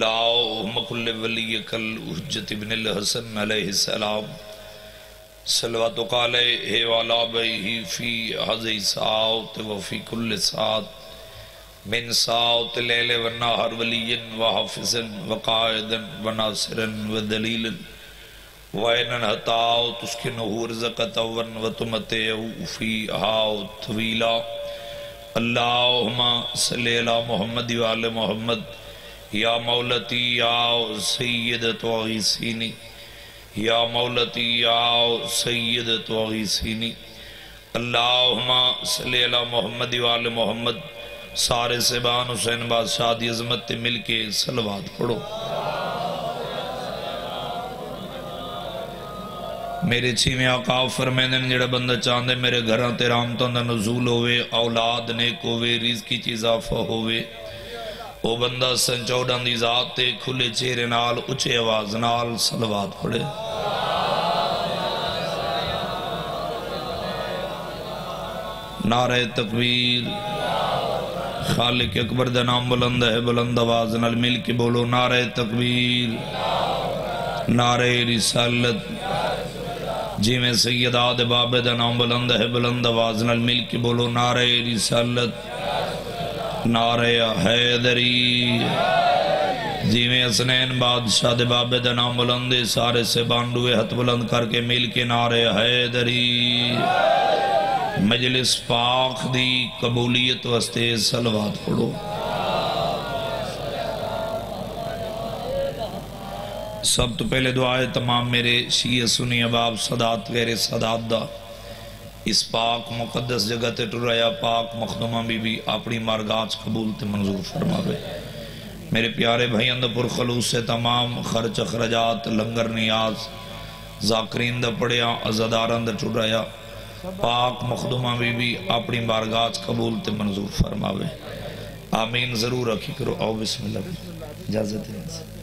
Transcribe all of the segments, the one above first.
اللہم کل ولیک الحجت ابن الحسن علیہ السلام صلواتک علیہ وعلی آبائہ فی ہذہ ساعۃ وفی کل ساعۃ من ساعۃ اللیل والنہار ولی وحافظا وقائدا وناصرا ودلیلا وعینا حتی تسکنہ رزقہ وتمتعہ فیہا طویلا اللہم صلی علی محمد وعلی محمد یا مولتی یا سیدت وغیثینی یا مولتی یا سیدت وغیثینی اللہم صلی علی محمد وعلی محمد سارے سبان حسین بادشاہ دی عظمت مل کے صلوات پڑھو میرے چھیویں آقا فرمیدن جڑا بندہ چاندے میرے گھران تے رحمتوں دا نزول ہوئے اولاد نیک ہوئے رزق کی اضافہ ہوئے او بندہ سن چوڑان دی ذات تے کھلے چہرے نال اچھے آواز نال صلوات پڑھے نعرہ تکبیر خالق اکبر دا نام بلند ہے بلند آواز نال مل کے بولو نعرہ تکبیر نعرہ رسالت جی میں سید آدھ بابے دا نام بلند ہے بلند آواز نال مل کے بولو نعرہ رسالت نعرہ حیدری جی میں حسنین بادشاہ دے بابے دا نام بلند ہے سارے سے بانڈوے ہتھ بلند کر کے مل کے نعرہ حیدری مجلس پاک دی قبولیت واسطے صلوات پڑھو سب تو پہلے دعائے تمام میرے شیعہ سنی اباب صدات غیر صدات دا اس پاک مقدس جگہ تے ٹرایا پاک مخدومہ بی اپنی مارگاج قبول تے منظور فرماوے میرے پیارے بھائی اندر پر خلوص سے تمام خرچ اخرجات لنگر نیاز ذاکرین دا پڑیا ازاداران دا ٹرایا پاک مخدومہ بی اپنی مارگاج قبول تے منظور فرماوے آمین ضرور رکھی کرو آؤ بسم اللہ اجازت ہے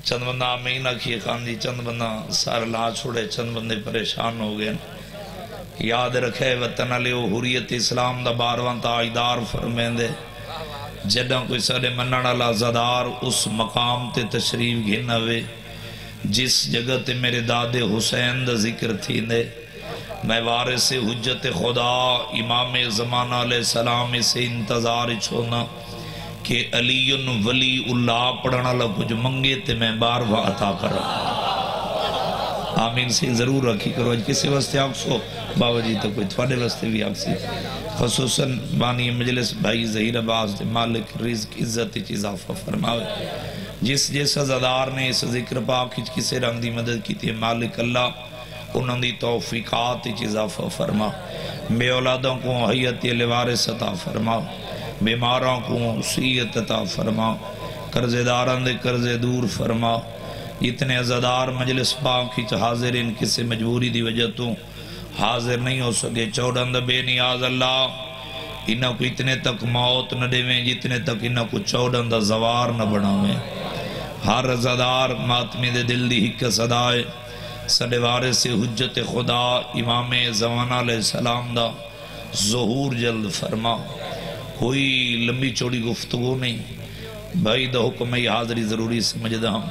چند بندہ آمین آکھیے خان جی چند بندہ سار لا چھوڑے چند بندے پریشان ہو گئے یاد رکھے وطن علیہ حریت اسلام دا باروان تاجدار فرمین دے جدہ کوئی سارے منن اللہ زدار اس مقام تے تشریف گھنوے جس جگہ تے میرے داد حسین دا ذکر تھی دے میں وارث حجت خدا امام زمانہ علیہ السلام سے انتظار چھونا کہ علی ولی اللہ پڑھنا لگ کچھ منگے تے میں بار عطا کرا آمین سے ضرور رکھی کرو آج کسی واسطے آگ سو بابا جی تو کوئی تھوڑے واسطے بھی آگ سی خصوصاً بانی مجلس بھائی ظہیر عباس دے مالک رزق عزت اضافہ فرماوے جس جیسا زدار نے اس ذکر پاک کسی رنگ دی مدد کی تھی مالک اللہ انہوں دی توفیقات اضافہ فرما بے اولادوں کو حیت لوارث عطا فرما بیماروں کو وصیت عطا فرما قرضے داران دے قرضے دور فرما اتنے عزادار مجلس پاک کی حاضر ان کسی مجبوری دی وجہ تو حاضر نہیں ہو سکے چوڑند بے نیاز اللہ انہوں کو اتنے تک موت نہ دے جتنے تک انہوں کو چوڑند زوار نہ بناویں ہر عزادار ماتمی دے دل دی حق صدائے سڑے وارث حجت خدا امام زمانہ علیہ السلام دا ظہور جلد فرما کوئی لمبی چوڑی گفتگو نہیں بھائی دا حکم ہے حاضری ضروری سمجھدا ہم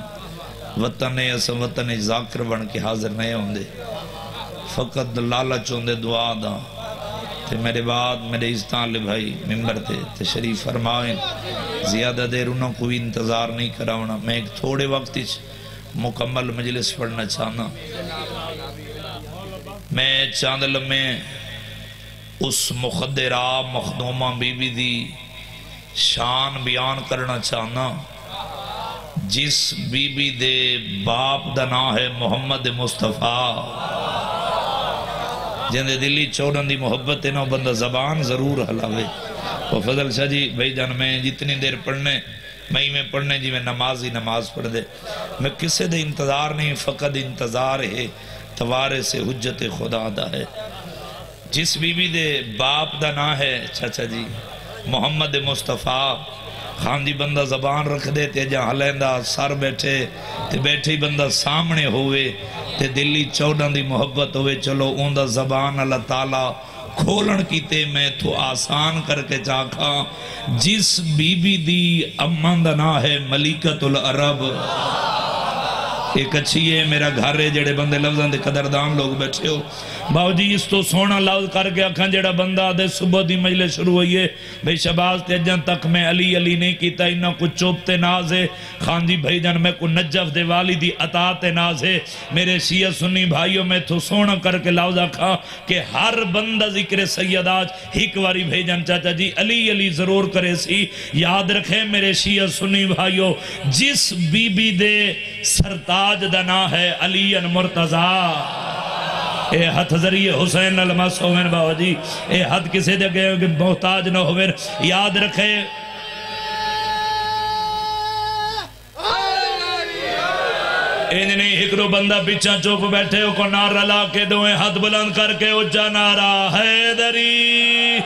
وطن اسم وطن ذاکر بن کے حاضر نہیں ہوں دے فقط لالچ ہوں دے دعا دا تے میرے بعد میرے استان لے بھائی ممبر تے تشریف فرمائیں زیادہ دیر انہوں کوئی انتظار نہیں کراونا میں ایک تھوڑے وقت مکمل مجلس پڑھنا چاہنا میں چاند لمحے اس مخدرہ مخدومہ بی بی دی شان بیان کرنا چاہنا جس بی بی دے باپ دا نام ہے محمد مصطفیٰ جن دے دلی چوڑن دی محبت ہے نا بندہ زبان ضرور حلاوے وہ فضل شاہ جی بھائی جان میں جتنی دیر پڑھنے میں پڑھنے جی میں نماز پڑھ دے میں کسے دے انتظار نہیں فقط انتظار ہے توارے سے حجت خدا دا ہے جس بی بی دے باپ دا نا ہے چاچا جی محمد مصطفیٰ خان دی بندہ زبان رکھ دے تے جہاں لیندہ سر بیٹھے تے بیٹھے بندہ سامنے ہوئے تے دلی چوڑن دی محبت ہوئے چلو اون دا زبان اللہ تعالیٰ کھولن کیتے میں تو آسان کر کے چاکھا جس بی بی دی اماں دا نا ہے ملیکۃ العرب ایک اچھی ہے میرا گھر ہے جڑے بندے لفظاں دے قدردان لوگ بیٹھے ہو باو جی اس تو سونا لفظ کر کے اکھاں جڑا بندہ دے صبح دی مجلس شروع ہوئی ہے بھئی شباز تے جن تک میں علی علی نہیں کیتا انہاں کو چوبتے ناز ہے خان جی بھائی جان میں کو نجف دے والی اطاعت ناز ہے میرے شیعہ سنی بھائیوں میں تو سونا کر کے لفظ اکھاں کہ ہر بندہ ذکر سید آج ہک واری بھائی جان چاچا جی علی علی ضرور کرے سی یاد رکھیں میرے شیعہ سنی بھائیوں جس بی بی دے سرتاج دا نا ہے علی مرتضیٰ اے ہتھ ذریعے حسین المس ہوئن باو جی اے ہتھ کسے دے گئے کہ محتاج نہ ہوئن یاد رکھے انہیں ہکرو بندہ پیچھا چوپ بیٹھے ہو کو نعرہ لا کے دوئے ہاتھ بلند کر کے اچھا نعرہ حیدری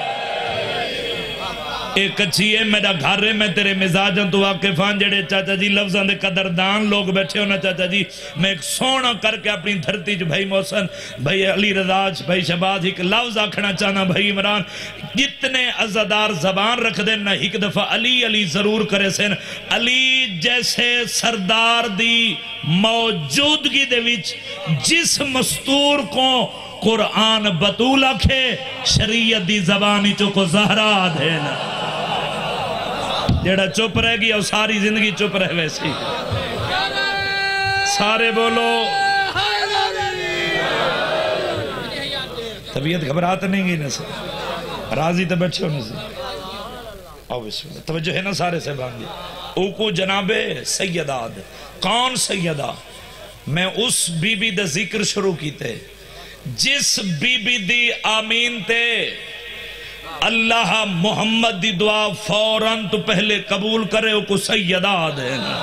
ایک اچھی ہے میرا گھر ہے میں تیرے مزاجن تو واقفان جڑے چاچا جی لفظاں دے قدردان لوگ بیٹھے ہونا چاچا جی میں ایک سونا کر کے اپنی دھرتی جو بھائی محسن بھائی علی رضاج بھائی شہباز ایک لفظ آکھنا چاہنا بھائی عمران کتنے عزدار زبان رکھ دیں نہ ایک دفعہ علی علی ضرور کرے سن علی جیسے سردار دی موجودگی دے وچ جس مستور کو قرآن بطول آکھے شریعت دی زبانی چکو زہرا دینا جیڑا چپ رہ گیا اور ساری زندگی چپ رہ ویسی سارے بولو طبیعت گھبرات نہیں گئی نہ سے راضی تو بیٹھے ہونے سے آو بسم اللہ توجہ ہے نا سارے سے بانگی اوکو جناب سیداد کون سیدہ میں اس بی بی دا ذکر شروع کیتے جس بی بی دی آمین تے اللہ محمد دی دعا فوراں تو پہلے قبول کرے کو سیدہ دینا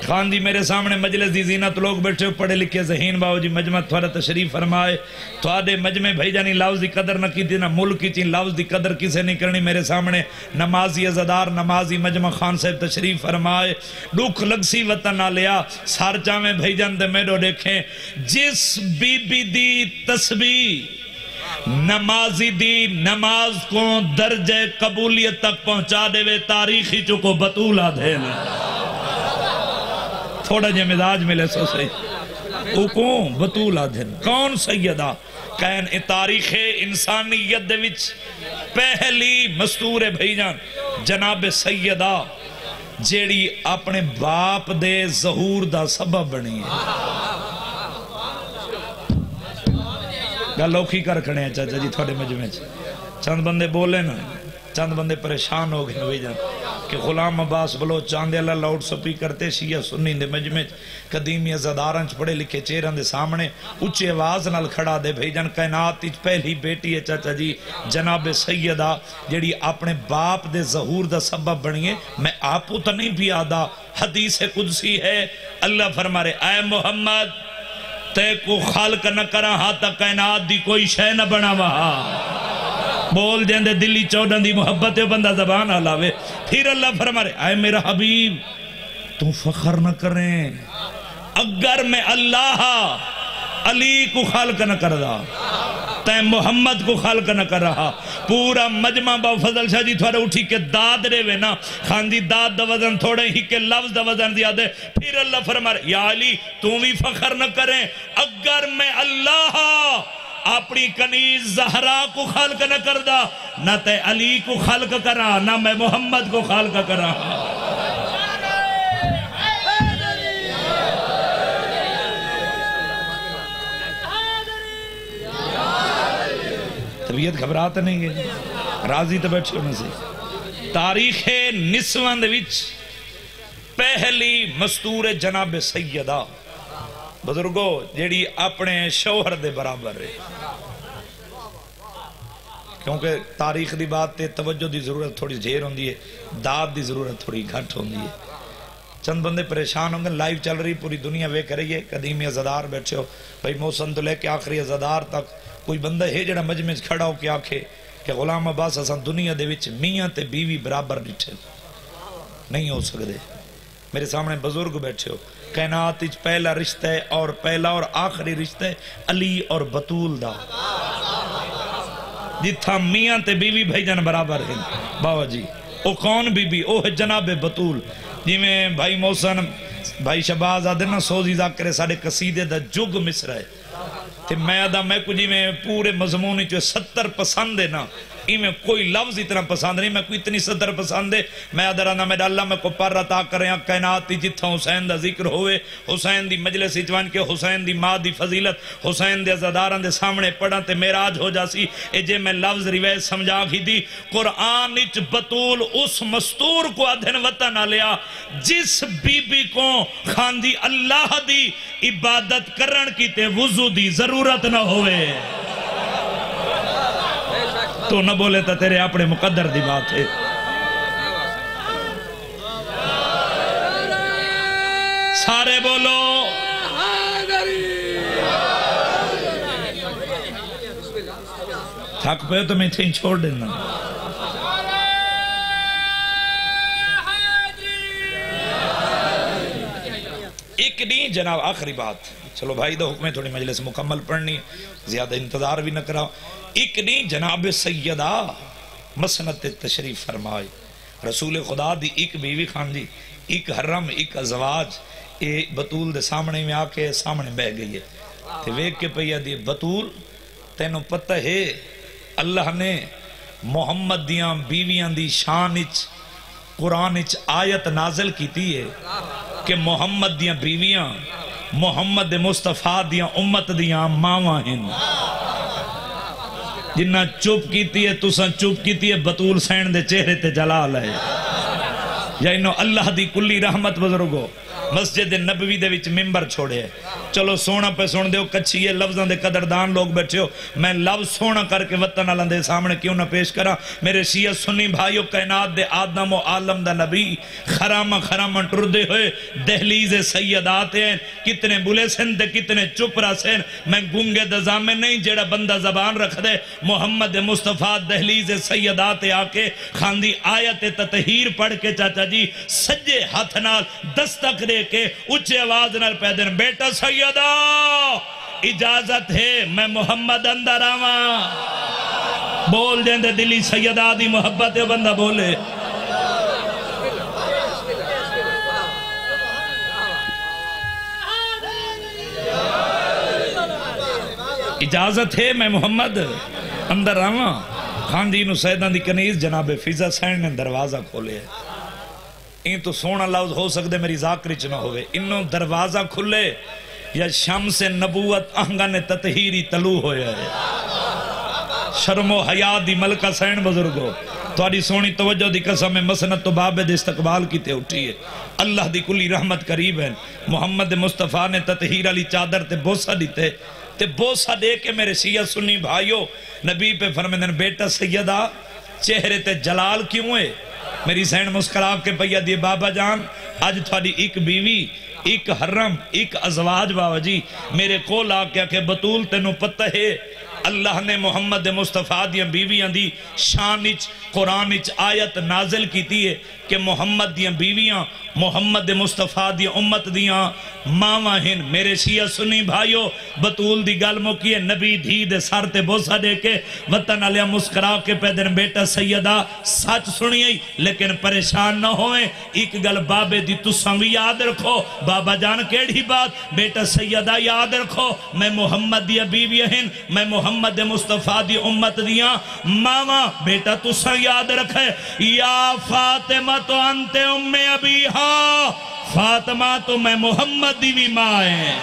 خان جی میرے سامنے مجلس دی زینت لوگ بیٹھے ہو پڑھے لکھے ذہین باو جی مجمع تھوڑا تشریف فرمائے تو آدھے مجمع بھائی جانی لفظ دی قدر نہ کی تھی نہ ملک کی تھی لفظ دی قدر کسے نہیں کرنی میرے سامنے نمازی عزدار نمازی مجمع خان صاحب تشریف فرمائے ڈوک لگسی وطن نہ لیا سارچہ میں بھائی جان دے میڈو دیکھیں جس بی بی دی تسبیح نمازی دی نماز کو درجہ قبولیت تک پہنچا دے وے تاریخی چکو بطولہ دینا تھوڑا جے مزاج ملے سو سی کون بطولہ دینا کون سیدہ کہن تاریخ انسانیت دے وچ پہلی مستور بھائی جان جناب سیدہ جیڑی اپنے باپ دے ظہور دا سبب بنی ہے گلوکھی کر کھڑے ہیں چاچا جی تھوڑے مجمع چند بندے بولے نا چند بندے پریشان ہو گئے بھائی جان کہ غلام عباس بلوچ چاندے اللہ لاؤڈ سپی کرتے شیعہ سنی دے مجمع قدیمی عزدارانچ پڑھے لکھے چیران دے سامنے اچھے آواز نال کھڑا دے بھائی جان کائنات تیج پہلی بیٹی ہے چاچا جی جناب سیدہ جیڑی اپنے باپ دے ظہور دا سبب بنیے میں آپو تا نہیں بھی آدھا حدیث قدسی ہے اللہ فرما رہے اے محمد تے کو خالق نہ کرا ہاتا کائنات دی کوئی شے نہ بنا وہاں بول دیں دے دلی چودن دی محبت بندہ زبان علاوے پھر اللہ فرما رہے اے میرا حبیب تم فخر نہ کریں اگر میں اللہ علی کو خالق نہ کر رہا تے محمد کو خالق نہ کر رہا پورا مجمع با فضل شاہ جی تھوڑا اٹھی کے داد رہے وے نا خاندی داد دا وزن تھوڑے ہی کے لفظ دا وزن دیا دے پھر اللہ فرما رہے یا علی تم بھی فخر نہ کریں اگر میں اللہ اپنی کنیز زہرا کو خالق نہ کردہ نہ تے علی کو خالق کرا نہ میں محمد کو خالق کرا طبیعت گھبرات نہیں گئی راضی تو بیٹھے ہونے سے تاریخ نسوان دے وچ پہلی مستور جناب سیدہ بزرگو جیڑی اپنے شوہر دے برابر ہے کیونکہ تاریخ دی بات تے توجہ دی ضرورت تھوڑی زیر ہوندی ہے داد دی ضرورت تھوڑی گھٹ ہوندی ہے چند بندے پریشان ہوں گے لائیو چل رہی پوری دنیا وے کرئیے قدیمی عزدار بیٹھے ہو بھائی محسن تو لے کے آخری عزدار تک کوئی بندہ ہے جڑا مجمع کھڑا ہو کے آکھے کہ غلام عباس حسن دنیا دے وچ میاں تے بیوی برابر ڈٹھے نہیں ہو سکتے میرے سامنے بزرگ بیٹھے ہو کائنات وچ پہلا رشتہ ہے اور پہلا اور آخری رشتہ ہے علی اور بطول دا جتھا میاں تے بیوی بھائی جان برابر ہیں بابا جی او کون بی بی او ہے جناب بطول جی میں بھائی محسن بھائی شباز آدھے نا سوزی ذاکرے ساڑے قصیدے دا جگ مصر ہے تے میں آدھا میں کچھ میں پورے مضمونی جو 70 پسند ہے نا میں کوئی لفظ اتنا پسند نہیں میں کوئی اتنی 70 پسند ہے میں آدھر آنا میرا اللہ میں کو پر عطا کریں کائنات دی جتھا حسین دا ذکر ہوئے حسین دی مجلس اچوان کے حسین دی ماں دی فضیلت حسین دے عزاداران دے سامنے پڑھا تے میراج ہو جاسی اے جے میں لفظ روایت سمجھا گی دی قرآن اچ بطول اس مستور کو ادھن وطن آلیا جس بی بی کو خاندی اللہ دی عبادت کرن کی تے وضو دی ضرورت نہ ہوئے تو نہ بولے تا تیرے اپنے مقدر دی بات ہے سارے بولو تھک پہ تو میں تھیں چھوڑ دینا ایک نہیں جناب آخری بات چلو بھائی دو حکمیں تھوڑی مجلس مکمل پڑھنی زیادہ انتظار بھی نہ کراؤ ایک نہیں جناب سیدہ مسنت تشریف فرمائے رسول خدا دی ایک بیوی خان دی ایک حرم ایک ازواج اے بطول دے سامنے میں آکے سامنے بہ گئی ہے تے ویک کے پہیا دی بطول تینوں پتہ ہے اللہ نے محمد دیاں بیویاں دی شانچ قرآنچ آیت نازل کیتی ہے کہ محمد دیاں بیویاں محمد مصطفیٰ دیاں امت دیاں ماواں ہیں جنہ چوپ کیتی ہے تُساں چوپ کیتی ہے بطول سین دے چہرے تے جلال ہے یا انہوں اللہ دی کلی رحمت بزرگو مسجد نبوی دے وچ ممبر چھوڑے چلو سونا پہ سن دیو کچھی یہ لفظاں دے قدردان لوگ بیٹھے ہو میں لفظ سونا کر کے وطن اللہ دے سامنے کیوں نہ پیش کرا میرے شیعہ سنی بھائیو کائنات دے آدم و عالم دا نبی خرامہ ٹردے ہوئے دہلیز سیدات ہیں کتنے بلے سن دے کتنے چپرا سن میں گنگے دزامے نہیں جیڑا بندہ زبان رکھ دے محمد مصطفیٰ دہلیز سیدات آکے خاندی آیت تطہیر پڑھ کے چاچا جی سجے ہاتھ نال دستک دے کے اچھے آواز نال پیدن بیٹا سیدہ اجازت ہے میں محمد اندر آواں بول دیں دے دلی سیدہ دی محبت بندہ بولے اجازت ہے میں محمد اندر آواں خاندین سیدان دی کنیز جناب فیضہ سین نے دروازہ کھولے ہے این تو سونا لفظ ہو سکتے میری ذاکرچ نہ ہوئے انہوں دروازہ کھلے یا شمس نبوت آنگن تطہیری طلوع ہوئے ہے شرم و حیات دی ملکہ سین بزرگو تواری سونی توجہ دی قسم مسنت تو بابد استقبال کی تے اٹھی ہے اللہ دی کلی رحمت قریب ہے محمد مصطفیٰ نے تطہیر علی چادر تے بوسہ دیتے تے بوسہ دے کے میرے شیعہ سنی بھائیو نبی پہ فرمیدن بیٹا سیدہ چہرے تے جلال کیوں ہے میری سین مسکرا کے پہیا دیے بابا جان آج تھوڑی ایک بیوی ایک حرم ایک ازواج بابا جی میرے کول آکیا کہ بطول تینوں پتہ ہے اللہ نے محمد مصطفیٰ دیاں بیویاں دی شانچ قرآنچ آیت نازل کی ہے کہ محمد دیاں بیویاں محمد مصطفیٰ دیاں امت دیاں ماواں ہیں میرے شیعہ سنی بھائیو بطول دی گل موکی ہے نبی دھی دے سار تے بوسہ دے کے وطن علیہ مسکرا کے پیدن بیٹا سیدہ سچ سنیئی لیکن پریشان نہ ہوئے ایک گل بابے دی تساں بھی یاد رکھو بابا جان کیڑی بات بیٹا سیدہ یاد رکھو میں محمد دیاں بیویاں ہیں میں محمد مصطفیٰ دی امت دیاں ماما بیٹا تساں یاد رکھے یا فاطمہ تو انت ام ابیہا فاطمہ تو میں محمد دی بھی ماں ہے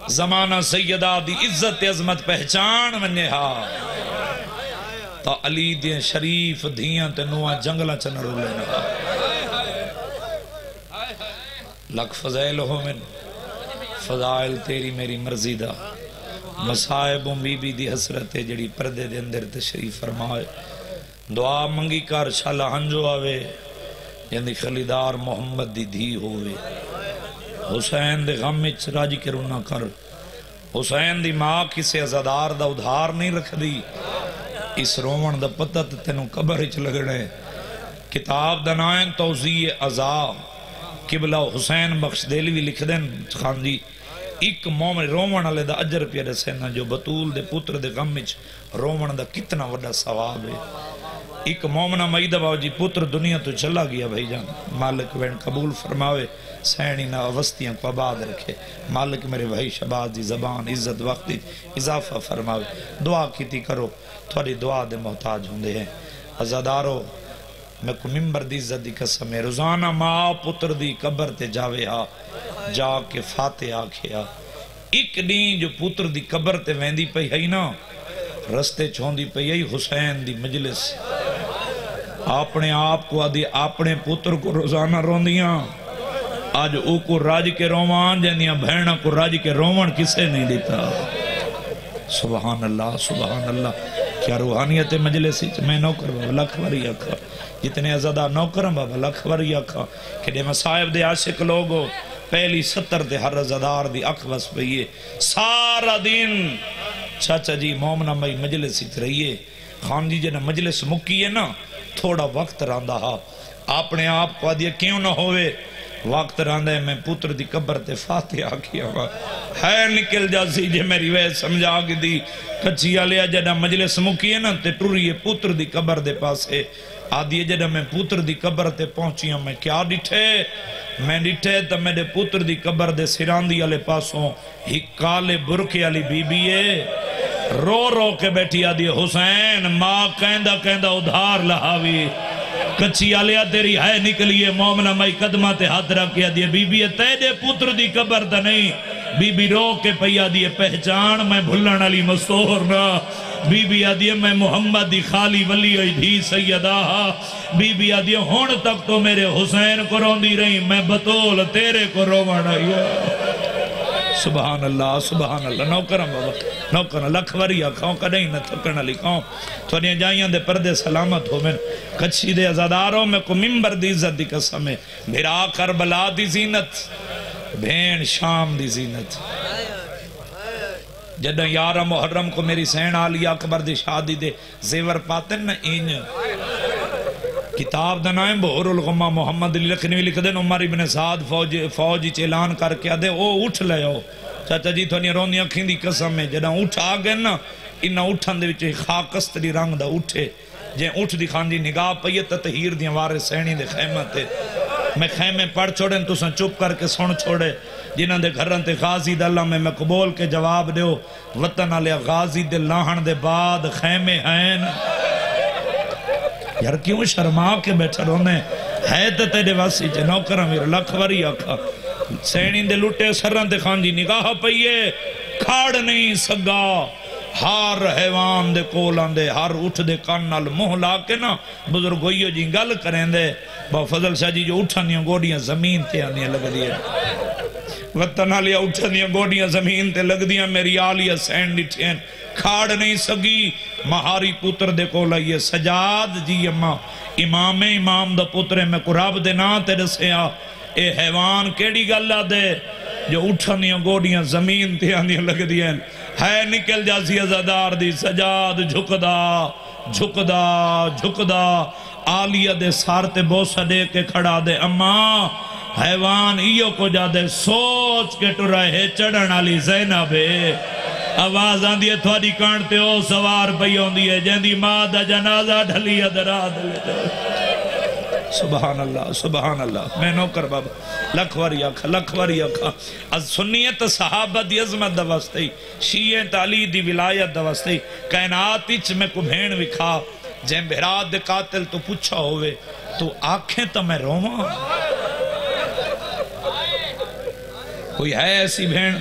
زمانہ سیدہ دی عزت عظمت پہچان مننے ہاں تا علی دیں شریف دھیاں تے نوہ جنگلہ چنر لینا لکھ فضائل ہو من فضائل تیری میری مرضی دا مسائبوں بی بی دی حسرت جڑی پردے دے اندر تشریف فرمائے دعا منگی کر شالہ ہنجو آوے یعنی خلیدار محمد دی دھی ہوئے حسین دے غم اچ راجی کرو نہ کر حسین دی ماں کسے عزادار دا ادھار نہیں رکھ دی اس رومن دا پتہ تے تینوں قبر وچ لگنا ہے کتاب دا نام توضیح عزا قبلہ حسین بخش دہلوی لکھ دین خان جی ایک مومن رومن والے دا اجر پیا دسینا جو بطول دے پتر دے غم وچ رومن دا کتنا وڈا ثواب ہے ایک مومنہ مئیدہ بابا جی پتر دنیا تو چلا گیا بھائی جان مالک وین قبول فرماوے سینی نہ اوستیاں کو آباد رکھے مالک میرے بھائی شباز دی زبان عزت وقتی اضافہ فرماوے دعا کیتی کرو تھوڑی دعا دے محتاج ہوندے ہیں عزادارو میں کو ممبر دی عزت دی قسم ہے روزانہ ماں پتر دی قبر تے جاوے ہا جا کے فاتح آکھیا ایک دین جو پتر دی قبر تے ویندی پئی ہے نا رستے چھوندی پئی ہے حسین دی مجلس اپنے آپ کو آدھی اپنے پتر کو روزانہ روندیاں آج او کو راج کے روان جنیاں بہنہ کو راج کے روان کسے نہیں دیتا سبحان اللہ کیا روحانیت مجلسی میں نوکر بابا لکھوری آکھا جتنے ازادہ نوکرم بابا لکھوری آکھا کہ دے مسائب دے عاشق لوگو پہلی 70 دے ہر ازادار دی اکھ بس پئیے سارا دن چاچا جی مومنہ مئی مجلسی رہیے خان جی جنہ مجلس مکی ہے نا تھوڑا وقت راندہ ہا اپنے آپ کو آدھیا کیوں نہ ہوئے وقت راندہ ہے میں پتر دی قبر تے فاتحہ کیا ہوا ہے نکل جاسی جے میری وے سمجھا کی دی کچھی آلیا جنہ مجلس مکی ہے نا تے ٹوریے پتر دی قبر دے پاسے آدھیے جنہ میں پتر دی قبر تے پہنچی ہوں میں کیا ڈٹھے میں ڈٹھے تا میرے پتر دی قبر دے سراندی آلے پاسوں ہی کالے برکے آلی بی بی ہے رو رو کے بیٹھی آدھی حسین ماں کہندہ ادھار لہاوی کچھی آلیا تیری ہے نکلیے مومنہ مائی قدمہ تے ہاتھ رکھیا دیئے بی بی تیدے پتر دی قبر تا نہیں بی بی رو کے پہیا دیئے پہچان میں بھلن علی مستور نا بی بی آدھیے میں محمد دی خالی ولی ہوئی دھی سیدہ بی بی آدھیے ہون تک تو میرے حسین کو روندی رہی میں بطول تیرے کو رومانا سبحان اللہ نوکرم بابا نوکرم لکھوری آکھاؤں کدیں نہ تھکن لکھاؤں تھوڑیاں جائیاں دے پردے سلامت ہو میں کچھی دے ازاداروں میں کو ممبر دی عزت دی قسم ہے بھرا کربلا دی زینت بھین شام دی زینت جدہ یارہ محرم کو میری سین آلی اکبر دی شادی دے زیور پاتن نا اینج کتاب دنائیں بہر الغمہ محمد علی لکھنوی لکھ دیں عمر ابن سعد فوجی چیلان کر کے آدھے او اٹھ لے ہو چاچا جی تھوڑی رونی اکھیں دی قسم ہے جدہ اٹھ آگئے نا انہا اٹھن دے وچے خاکستری رنگ دا اٹھے جیں اٹھ دی خان دی نگاہ پئیے تطہیر دیاں وارے سینی دے خیمہ تے میں خیمے پڑھ چھوڑیں تو سن چپ کر کے سن چھوڑے جنہاں دے گھرن تے غازی دے اللہ میں قبول کے جواب دیو وطن علیہ غازی دے لاہن دے بعد خیمے ہیں یار کیوں شرما کے بیٹھا رونے ہے تے تیرے واسی چے نوکرہ میرے لکھوری آکھا سینی دے لٹے سرن تے خان جی نگاہ پئیے کھاڑ نہیں سگا ہر حیوان دے کولان دے ہر اٹھ دے کانال موہ لا کے نا بزرگوئیو جی گل کریں دے با فضل شاہ جی جو اٹھانیاں گوڑیاں زمین تے آنیاں لگ دیا وطن آلیا اٹھانیاں گوڑیاں زمین تے لگ دیا میری آلیا سین ڈٹھیں کھاڑ نہیں سگی مہاری پتر دے کولا یہ سجاد جی امام دا پترے میں قراب دے نا تے رسیا اے حیوان کیڑی گلہ دے جو اٹھانیاں گوڑیاں زمین تے آنیاں لگ دیا ہے نکل جاسی ازادار دی سجاد جھکدا آلیہ دے سارتے بوسہ دے کے کھڑا دے اماں حیوان ایو کو جا دے سوچ کے ٹو رہے چڑھن علی زینبے آواز آن دیئے تھوڑی کانٹتے ہو سوار پئی ہوں دیئے جن دی ماں دا جنازہ ڈھلی ادراد لے سبحان اللہ میں نوکر بابا لکھوری آکھا از سنیت صحابہ دی عظمت دوستی شیعت علی دی ولایت دوستی کائنات اچ میں کو بھین وکھا جن بہرات دے قاتل تو پوچھا ہوئے تو آنکھیں تو میں روما کوئی ہے ایسی بھین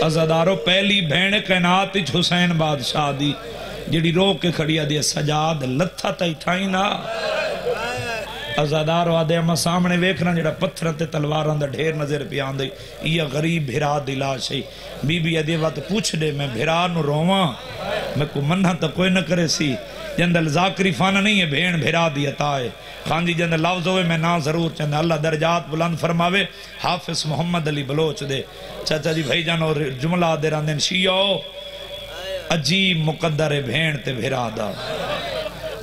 ازادارو پہلی بھین کائنات اچ حسین بادشاہ دی جڑی رو کے کھڑیا دی سجاد لتھا تا اٹھائی نا ازادار وعدے اما سامنے ویکھنا جڑا پتھر تے تلواران دا ڈھیر نظر پہ آن دے یہ غریب بھرا دلاش ہے بی بی ادھے وقت پوچھ دے میں بھرا نو رواں میں کو منہ تا کوئی نہ کرے سی جندل ذاکری فانہ نہیں ہے بھین بھرا دی عطا ہے خان جی جندل لفظ ہوئے میں نا ضرور چندہ اللہ درجات بلند فرماوے حافظ محمد علی بلوچ دے چاچا جی بھائی جان اور جملہ دے راندن شیعو عجیب مقدر بھین تے بھیرا دا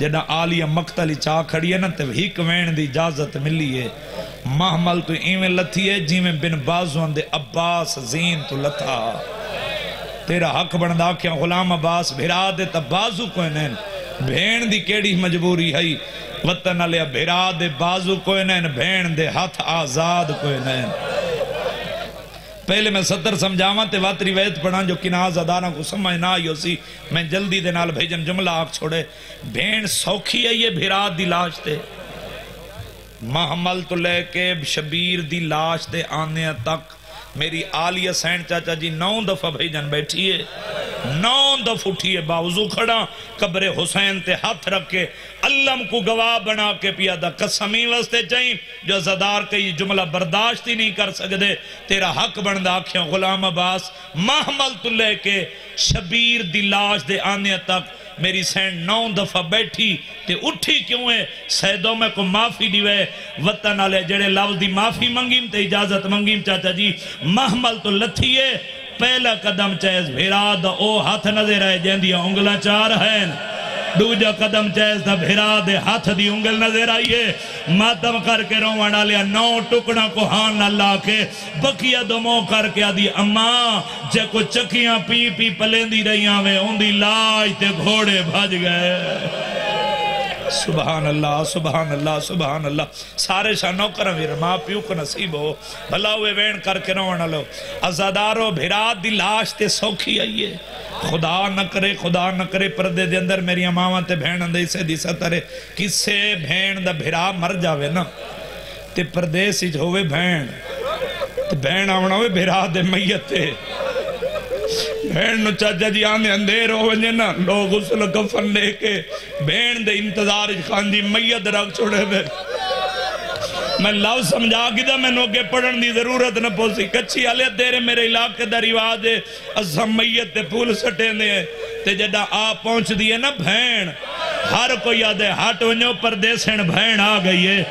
جنہ آلیہ مقتلی چاہ کھڑی ہے نا تے ہیک وین دی اجازت ملی ہے محمل تو ایمیں لتھی ہے جی میں بن بازوان دے عباس زین تو لتھا تیرا حق بندہ کیا غلام عباس بھیرا دے تا بازو کوئی نین بھین دی کیڑی مجبوری ہے وطن علیہ بھیرا دے بازو کوئی نین بھین دے ہاتھ آزاد کوئی نین پہلے میں صدر سمجھاواں تے واتری ویت پڑھاں جو کناز ادارہ کو سمجھ نہ آئی ہو سی میں جلدی دے نال بھیجن جملہ آگ چھوڑے بھین سوکھی ہے یہ بھیرا دی لاش تے محمل تو لے کے شبیر دی لاش تے آنے تک میری آلیہ سین چاچا جی 9 دفعہ بھیجن بیٹھی ہے 9 دفعہ اٹھی ہے باوضو کھڑا قبر حسین تے ہاتھ رکھ کے علم کو گواہ بنا کے پیا دا قسمی وستے چاہیں جو زدار کے یہ جملہ برداشت ہی نہیں کر سکتے تیرا حق بندہ آکھیں غلام عباس محمل تو لے کے شبیر دی لاش دے آنے تک میری سین 9 دفعہ بیٹھی تے اٹھی کیوں ہے سیدوں میں کو معافی دیوے وطن آلے جڑے لفظ دی معافی منگیم تے اجازت منگیم چاچا جی محمل تو لتھیے پہلا قدم چاہیز بھیرا دا او ہاتھ نظر آئے جین دیا انگلہ چار ہیں دوجہ قدم چاہیز دا بھیرا دے ہاتھ دی انگل نظر آئیے ماتم کر کے روانہ لیا 9 ٹکڑا کو ہان اللہ کے بکیہ دمو کر کے آدھی اماں جے کو چکیاں پی پی پلیں دی رہیاں میں ان دی لاج تے گھوڑے بھج گئے سبحان اللہ سبحان اللہ سبحان اللہ سارے شاہ نوکر امیر ماں پیو کو نصیب ہو بھلا ہوئے وین کر کے روانہ لو ازادارو بھیرات دی لاش تے سوکھی آئیے خدا نہ کرے پردے دے اندر میری اماں تے بھین اندے سے دیسا ترے کسے بھین دا بھیرا مر جاوے نا تے پردے سیج ہوئے بھین تے بھین آونا ہوئے بھیرا دے میت تے بھین نو چاچا جی آنے اندیر ہوئے نا لوگ غسل کفن لے کے بھین دے انتظار خان جی میت رکھ چھوڑے دے میں لفظ سمجھا کی دا میں نوکے پڑھن دی ضرورت نہ پوسی کچھی آلے تیرے میرے علاقے دا رواج ہے ازم میت تے پھول سٹے دے تے جڑا آپ پہنچ دیئے نا بھین ہر کوئی یادے ہاٹ ونیو پردیسین بھین آ گئی ہے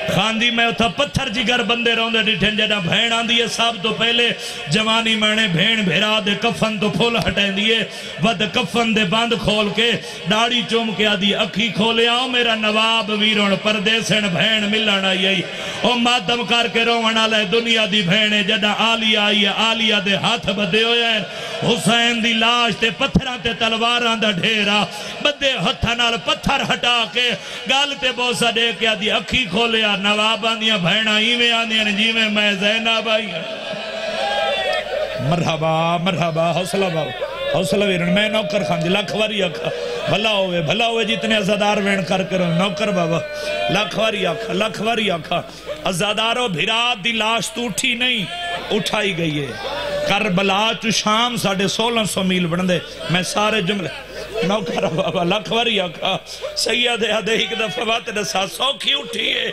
خاندی میں اتھا پتھر جگر بندے روندے ڈٹھیں جڑا بھین آن دیئے سب تو پہلے جوانی میں بھین بھیرا دے کفن تو پھول ہٹیں دیئے ود کفن دے بند کھول کے ڈاڑی چوم کے آدھی اکھی کھولے آؤ میرا نواب ویرون پردیسن بھین ملن آئی او ماتم کر کے رونا لے دنیا دی بھینے جڑا آلیہ آئی ہے آلیہ دے ہاتھ بدے ہوئے ہیں حسین دی لاش تے پتھران تے تلواران دا ڈھیرا بدے ہتھنال پتھر ہٹا کے گال تے بوسا دے کے آدھی اکھی کھولے آ نواب آندیاں بھینا ایویں آندیاں جی میں زینب آئی مرحبا مرحبا حوصلہ بابا حوصلہ ویرن میں نوکر خان جی لکھواری آکھا بھلا ہوئے جتنے ازادار وین کر کرو نوکر بابا لکھواری آکھا ازادارو بھیرا دی لاش تو اٹھی نہیں اٹھائی گئی ہے کربلا چو شام 1650 میل بڑھندے میں سارے جملے نوکر بابا لکھواری آکھا سید آدھے ایک دفعہ بات رسا سوکھی اٹھی ہے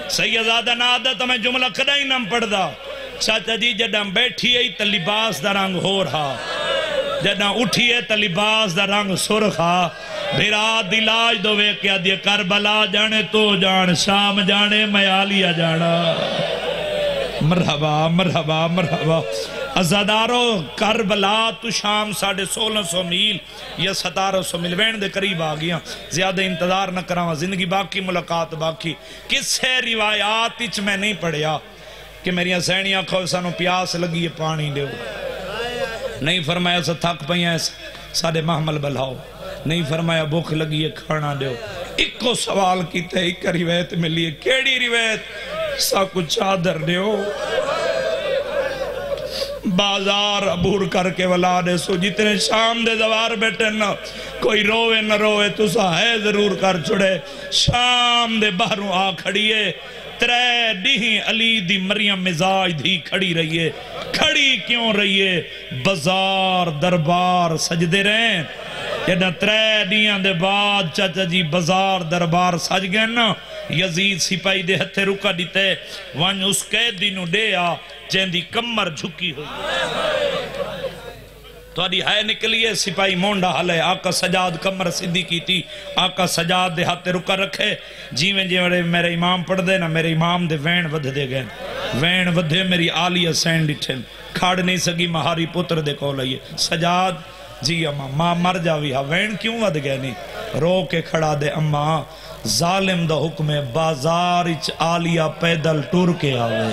سید آدھا نہ آدھا تو میں جملہ کدا ہی نم پڑھ دا چاچا جی جڑا بیٹھی ہے تا لباس دا رنگ ہو رہا جڑا اٹھی ہے تا لباس دا رنگ سرخا بھیرا دلاج دو وے کیا دیا کربلا جانے تو جان شام جانے میں آلیہ جانا مرحبا مرحبا مرحبا ازادارو کربلا تو شام 1650 میل یا 1700 میل وین دے قریب آگیا زیادہ انتظار نہ کراں زندگی باقی ملاقات باقی کسے روایات اچ میں نہیں پڑھیا کہ میری حسینی آنکھوں سانو پیاس لگی ہے پانی دیو نہیں فرمایا سا تھک پہیا سارے محمل بلاؤ نہیں فرمایا بھوک لگی ہے کھانا دیو ایک کو سوال کیتے ایک روایت ملی ہے کیڑی روایت سا کچھ چادر دیو بازار عبور کر کے ولا دے سو جتنے شام دے دوار بیٹھے نا کوئی روے نہ روے تو سا ہے ضرور کر چھڑے شام دے باہروں آ کھڑیے ترے ڈیہیں علی دی مریم مزاج دی کھڑی رہیے کھڑی کیوں رہیے بازار دربار سجدے رہیں جنہ ترے ڈیاں دے بعد چاچا جی بازار دربار سج گئے نا یزید سپاہی دے ہتھے رکا دیتے وان اس قیدی نو دے آ جن دی کمر جھکی ہوئی تو آدھی ہے نکلیے سپاہی مونڈا حلے آقا سجاد کمر صدی کی تھی آقا سجاد دے ہاتھ رکا رکھے جیویں میرے امام پڑھ دے نا میرے امام دے وین ودھ دے گئے وین ودھے میری آلیہ سین ڈٹھن کھاڑ نہیں سگی مہاری پتر دے کو لئیے سجاد جی اماں ماں مر جاوی ہاں وین کیوں ود گئے نہیں رو کے کھڑا دے اماں ظالم دا حکم ہے بازار اچ آلیا پیدل ٹور کے آوے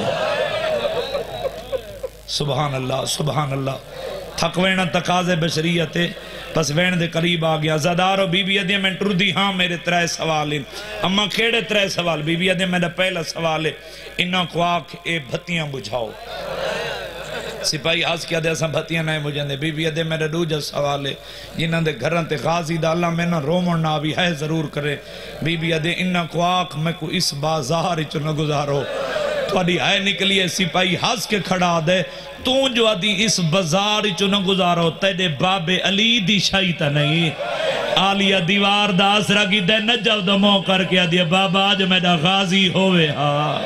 سبحان اللہ سبحان اللہ تھک وینا تقاضے بشریت ہے پس وین دے قریب آگیا زدارو بی بی ادھے میں ٹر دی ہاں میرے 3 سوال ہیں اماں کھیڑے 3 سوال بی بی ادھے میرا پہلا سوال ہے انہاں کو آکھ اے بھتیاں بجھاؤ سپاہی آس کیا دے اساں بھتیاں نائے مجھے دے بی بی ادھے میرا دوجہ سوال ہے جنہاں دے گھران تے غازی دا اللہ میں نہ رومن نہ بھی ہے ضرور کرے بی بی ادھے انہاں کو آکھ میں کو اس بازار چو نہ گزارو تھوڑی آئے نکلی ہے سپاہی ہاس کے کھڑا دے تو جو آدھی اس بازار چو نہ گزارو تیرے باب علی دی شاہیتا نہیں آلیا دیوار دا آسرا کی دے نجو دمو کر کے آدھی بابا آج میرا غازی ہوئے ہاں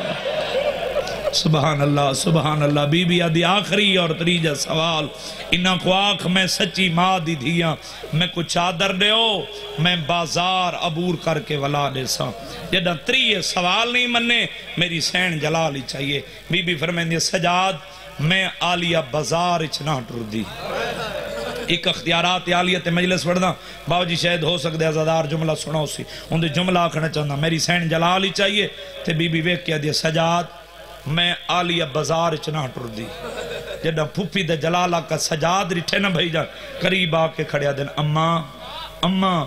سبحان اللہ بی بی آدھی آخری اور تریجہ سوال انہاں کو آنکھ میں سچی ماں دی دھیاں میں کچھ چادر دے ہو میں بازار عبور کر کے ولا دے ساں جدہ تریہ سوال نہیں مننے میری سین جلالی چاہیے بی بی فرمائیں دے سجاد میں آلیا بازار اچنا ٹر دی ایک اختیارات آلیت مجلس وردہ باو جی شاید ہو سکتے ازادار جملہ سنو سی ان دے جملہ آکھنا چاہتا میری سین جلالی چاہیے تے بی بی ویک کیا دیا سجاد میں آلیا بازار اچنا ٹر دی جدہ پھوپی دے جلالہ کا سجاد رٹھے نہ بھائی جان قریب آکے کھڑیا دن اماں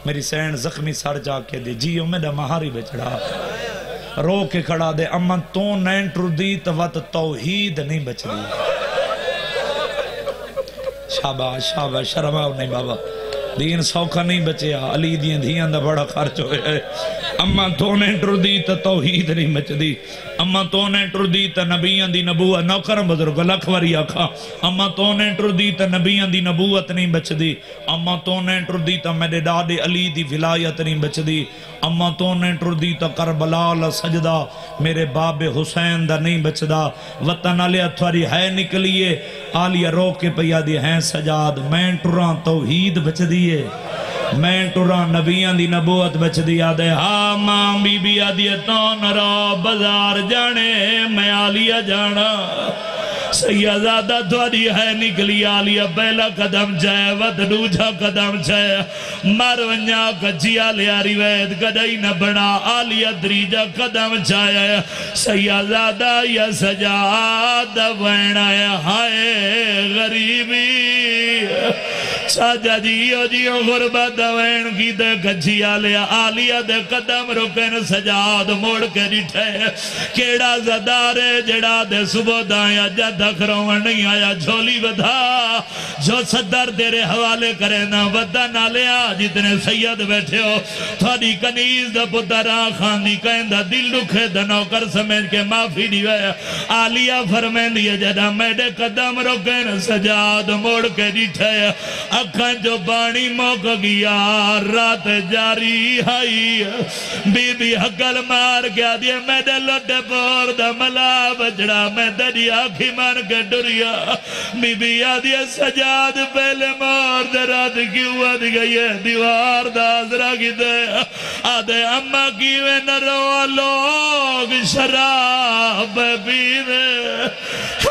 میری سین زخمی سار جا کے دے جیو میں دا مہاری بچڑا رو کے کھڑا دے اماں تو نین ٹر دی تو وقت توحید نہیں بچ دی شاباش شرماؤ نہیں بابا دین سوکھا نہیں بچیا علی دین دھیان دا بڑا خرچ ہوئے اماں تو نے ٹر دی تو توحید نہیں بچ دی اماں تو نے ٹر دی تو نبیان دی نبوت نوکرم بزرگ لکھوری آکھا اماں تو نے ٹر دی تو نبیان دی نبوت نہیں بچ دی اماں تو نے ٹر دی تو میرے ڈاڈے علی دی ولایت نہیں بچ دی اماں تو نے ٹر دی تو کربلا سجدہ میرے باب حسین دا نہیں بچ دا وطن علی اتھواری ہے نکلیے آلیا رو کے پیا دی ہیں سجاد میں ٹران توحید بچ دیئے میں ٹران نبیان دی نبوت بچ دیا دے ہاں ماں بی بی آدھی تون رو بازار جانے میں آلیا جانا سیدزادہ تھوڑی ہے نکلی آلیا پہلا قدم چاہے ود دوجہ قدم چاہے مرونیا کچیا لیا روایت کدائی نہ بنا آلیا دریجہ قدم چاہے سیدزادہ یا سجادہ وینا ہے ہائے غریبی ساجہ جیو غربت وین کی دے کچیا لیا آلیا دے قدم رکن سجاد موڑ کے ریٹھے کیڑا زدارے جڑا دے صبح دایا جد دکھروان نہیں آیا جھولی بدھا جو صدر تیرے حوالے کرے نا ودہ نہ لیا جتنے سید بیٹھے ہو تھوڑی کنیز دا پتر آخان دی کہندہ دل رکھے دنو کر سمجھ کے معافی دیوے آلیا فرمین دیئے جدہ میڈے قدم رکن سجاد موڑ کے ڈیٹھے اکھاں جو بانی موک گیا رات جاری آئی بی بی حقل مار گیا دیئے میڈے لٹے پور دا ملا بجڑا میں دری آنکھی مان کے ڈریا بی بی آدھی سجاد پہلے مار دے رات کیوں آدھ گئی ہے دیوار دا آزرہ کی دے آدھے اممہ کیوے نہ رو لوگ شراب پی دے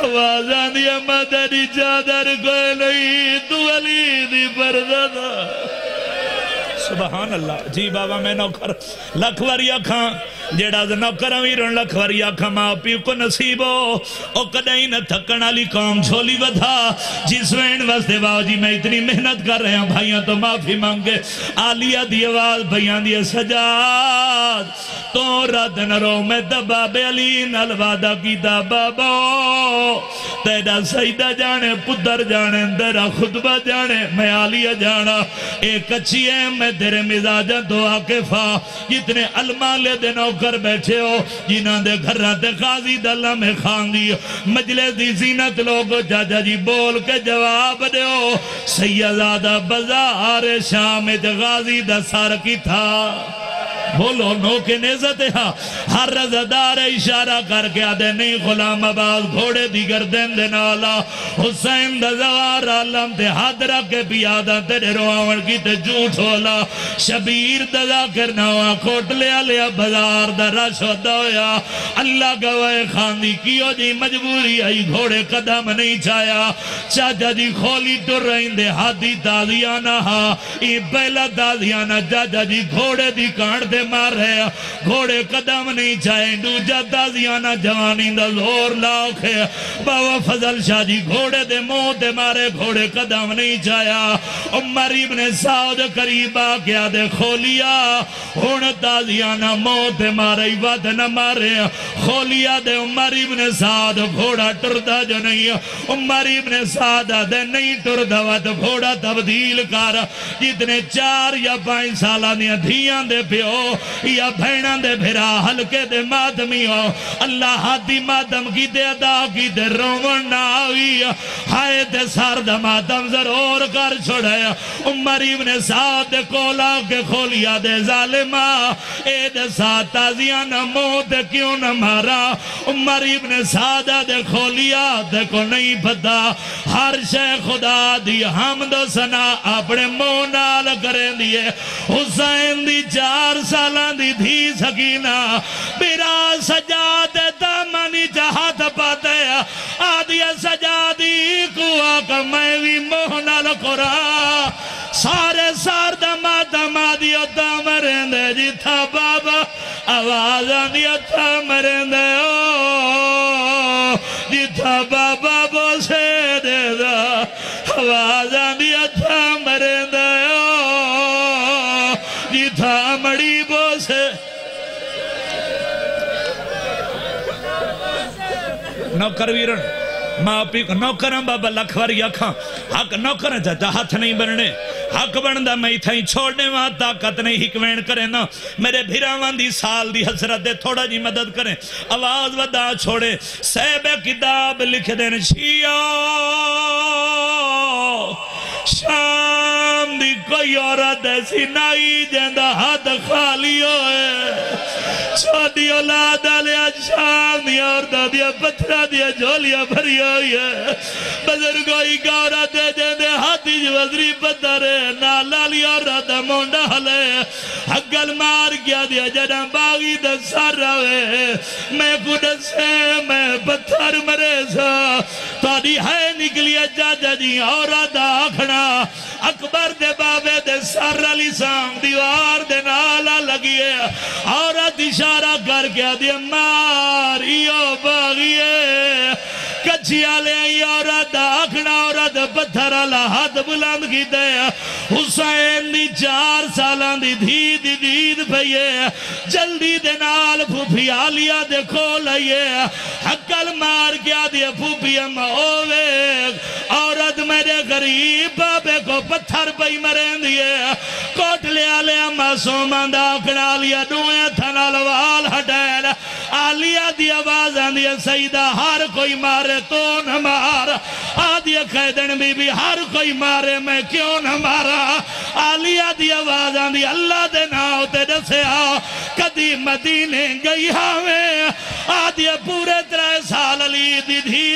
آوازان دی اممہ دری چادر کوئی نہیں تو علی دی پردہ سبحان اللہ جی بابا میں نوکر لکھوری آکھاں جیڑا نوکر امیرون لکھوری آکھاں ماں پیو کو نصیب ہو او کدائی نہ تھکن علی قوم جھولی بدھا جس وین واسطے باو جی میں اتنی محنت کر رہے ہیں بھائیاں تو معافی مانگے آلیا دی آواز بھائیاں دی سجاد تو رات نہ رو میں دباب علی نلوادہ کی دبابو تیرا سیدہ جانے پدر جانے تیرا خطبہ جانے میں آلیا جانا ایک اچھی ہے میں تیرے مزاجہ تو آکفا جتنے المالے دے نوکر بیٹھے ہو جنہاں دے گھر راتے قاضی دلہ میں خان دی مجلس دی زینت لوگو چاچا جی بول کے جواب دے ہو سیدزادہ بازار شام غازی دا سار کی تھا بولو نو کے نیزت ہاں ہر رضادار اشارہ کر کے آدھے نہیں غلام آباد گھوڑے دی گردن دے نالا حسین دا زوار عالم تے حد رکھ کے پیادا تیرے رواون کی تے جھوٹ ہولا شبیر دا ذاکر نوا کھوٹ لیا لیا بزار دا رش ہوتا ہویا اللہ گوائے خاندی کیو جی مجبوری آئی گھوڑے قدم نہیں چایا چاچا جی کھولی ٹر رہن دے ہاتھی تازیانا ہاں ای پہلا تازیانا چاچا جی گھوڑے دی کانٹ دے مار رہے گھوڑے قدم نہیں چاہے دوجہ تازیانا جوانی دا زور لاکھ ہے بابا فضل شاہ جی گھوڑے دے موت دے مارے گھوڑے قدم نہیں چاہیا عمر ابن سعود قریب آکیا دے کھولیا ہون تازیانا موت دے مارے ود نہ مارے کھولیا دے عمر ابن سعود گھوڑا ٹردہ جو نہیں عمر ابن سعود دے نہیں ٹردہ ود گھوڑا تبدیل کر جتنے 4 یا 5 سالہ دیا دھیاں دے پیو یا بھیناں دے بھرا ہلکے دے مادمی ہو اللہ حدی مادم کی دے ادا کی دے رومن ناوی ہائے دے سار دا مادم ضرور کر چھوڑے عمر ابن سعود دے کولا کے کھولیا دے ظالمہ اے دے ساتھ تازیانا موت کیوں نہ مارا عمر ابن سعود دے کھولیا دے کو نہیں پتا ہر شے خدا دی حمد و ثنا اپنے مونال کریں دیئے حسین دی 4 سالان دی دھی سکینہ میرا سجاد دامنی جہاد پاتے آدھیا سجادی کو آقا میں بھی مونال کرا سارے سار دما دما دیو دامرین دے جی تھا بابا آوازان دیو دامرین دے جی تھا بابا بوسے دے دا آوازان دیو دامرین دے جی تھا مڑی بوسے نوکر ویرن ماں پی کو نوکرم بابا لکھواری آکھاں حق نوکرن جا ہاتھ نہیں بننے حق بندہ میں تھائیں چھوڑنے وہاں طاقت نہیں حکمین کریں نا میرے بھیراوان دی سال دی حسرت دے تھوڑا جی مدد کریں آواز ودا چھوڑے سیب کتاب لکھ دیں شیعہ شام دی کوئی عورت ایسی نائی جندہ ہاتھ خالی ہوئے چھوٹی اولاد آلیا شام دی عورت دیا پتھرہ دیا جھولیا بھری ہوئی ہے بزرگوئی کا عورت جندے ہاتھی جو وزری پتھر ہے نالا لیا عورت مونڈا ہلے حقل مار کیا دیا جنہ باغی دے سار روے میں کڑ سے میں پتھر مرے سا تاری ہے نکلی جاجا جی عورت آکھنا اکبر دے بابے دے سر علی سام دیوار دے نالا لگیے عورت اشارہ کر کے دیا ماریو باغیے کچھی آلے آئی عورت آکھنا عورت پتھر اللہ ہاتھ بلند کی دے حسین دی 4 سالان دی دید پہیے جلدی دے نال پھوپی آلیا دے کھول آئیے حقل مار کیا دے پھوپی اما اوے عورت میرے غریب بابے کو پتھر پہی مرین دیے کوٹ لے آلے اما سومند آکھنا آلیا دوئے تھنال وال ہٹیل آلیا دی آواز آندیا سیدہ ہر کوئی مارے تو نہ مار آدیا قیدن بی بی ہر کوئی مارے میں کیوں نہ مارا آلیا دی آواز آندی اللہ دے ناؤ تے دسے آؤ کدی مدینے گئی ہمیں آدیا پورے 3 سال علی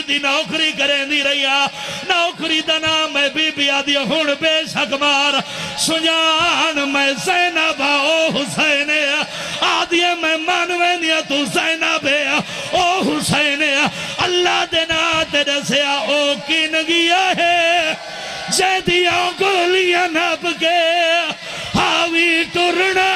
دی نوکری کریں دی رہیا نوکری دنا میں بی بی آدیا ہون بے شک مار سجان میں زینب او حسین آدیا میں مانویں دیا تو زینب او حسین اللہ دینا تیرے سے او کن گیا ہے جیدیوں کو لیا نب کے ہاوی ٹرنا